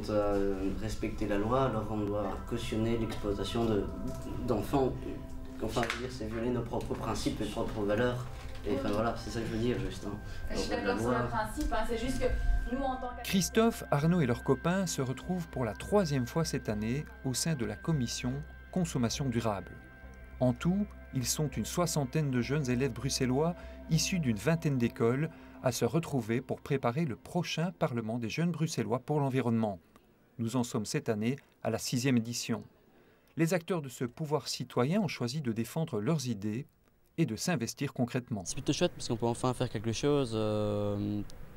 quant à respecter la loi, alors on doit cautionner l'exploitation d'enfants. Enfin, je veux dire, c'est violer nos propres principes et propres valeurs. Et enfin voilà, c'est ça que je veux dire, juste. Hein. Je suis d'accord sur le principe, hein, c'est juste que nous, en tant que... Christophe, Arnaud et leurs copains se retrouvent pour la 3e fois cette année au sein de la commission Consommation durable. En tout, ils sont une 60aine de jeunes élèves bruxellois issus d'une 20aine d'écoles à se retrouver pour préparer le prochain Parlement des jeunes bruxellois pour l'environnement. Nous en sommes cette année à la 6e édition. Les acteurs de ce pouvoir citoyen ont choisi de défendre leurs idées et de s'investir concrètement. C'est plutôt chouette parce qu'on peut enfin faire quelque chose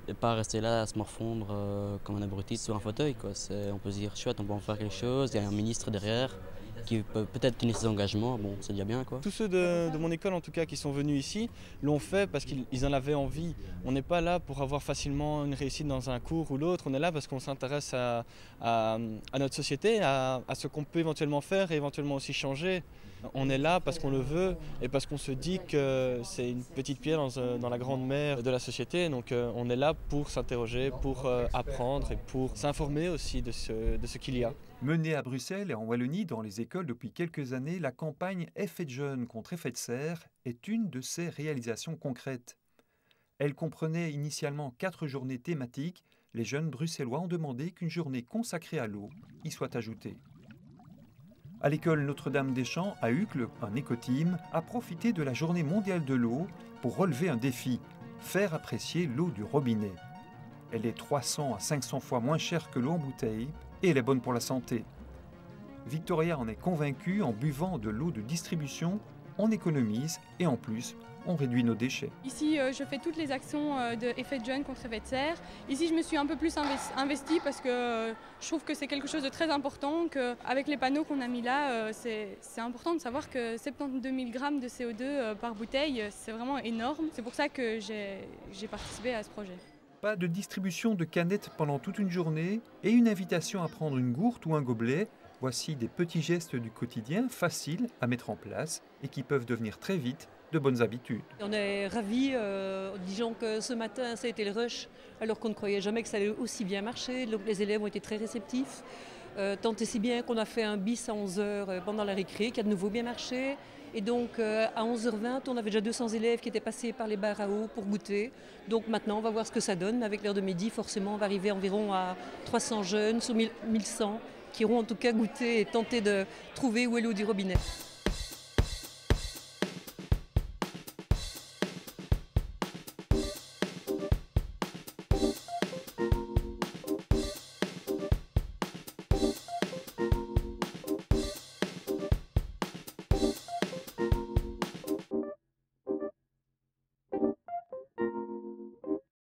et pas rester là à se morfondre comme un abruti sur un fauteuil, quoi. On peut se dire chouette, on peut en faire quelque chose, il y a un ministre derrière qui peut peut-être tenir ses engagements, bon c'est déjà bien, quoi. Tous ceux de mon école en tout cas qui sont venus ici l'ont fait parce qu'ils en avaient envie. On n'est pas là pour avoir facilement une réussite dans un cours ou l'autre, on est là parce qu'on s'intéresse à notre société, à ce qu'on peut éventuellement faire et éventuellement aussi changer. On est là parce qu'on le veut et parce qu'on se dit que c'est une petite pierre dans la grande mer de la société. Donc on est là pour s'interroger, pour apprendre et pour s'informer aussi de ce qu'il y a. Menée à Bruxelles et en Wallonie dans les écoles depuis quelques années, la campagne Effet de jeunes contre effet de serre est une de ces réalisations concrètes. Elle comprenait initialement 4 journées thématiques. Les jeunes bruxellois ont demandé qu'une journée consacrée à l'eau y soit ajoutée. À l'école Notre-Dame-des-Champs, à Uccle, un éco-team a profité de la journée mondiale de l'eau pour relever un défi, faire apprécier l'eau du robinet. Elle est 300 à 500 fois moins chère que l'eau en bouteille et elle est bonne pour la santé. Victoria en est convaincue, en buvant de l'eau de distribution, on économise et en plus, on réduit nos déchets. Ici, je fais toutes les actions de effet de jeune contre effet de serre. Ici, je me suis un peu plus investie parce que je trouve que c'est quelque chose de très important, qu'avec les panneaux qu'on a mis là, c'est important de savoir que 72 000 grammes de CO2 par bouteille, c'est vraiment énorme. C'est pour ça que j'ai participé à ce projet. Pas de distribution de canettes pendant toute une journée et une invitation à prendre une gourde ou un gobelet. Voici des petits gestes du quotidien faciles à mettre en place et qui peuvent devenir très vite de bonnes habitudes. On est ravis, disons que ce matin ça a été le rush alors qu'on ne croyait jamais que ça allait aussi bien marcher. Donc les élèves ont été très réceptifs, tant et si bien qu'on a fait un bis à 11h pendant la récré qui a de nouveau bien marché. Et donc à 11h20, on avait déjà 200 élèves qui étaient passés par les bars à eau pour goûter. Donc maintenant on va voir ce que ça donne. Avec l'heure de midi, forcément on va arriver environ à 300 jeunes sur 1100 qui auront en tout cas goûté et tenté de trouver où est l'eau du robinet.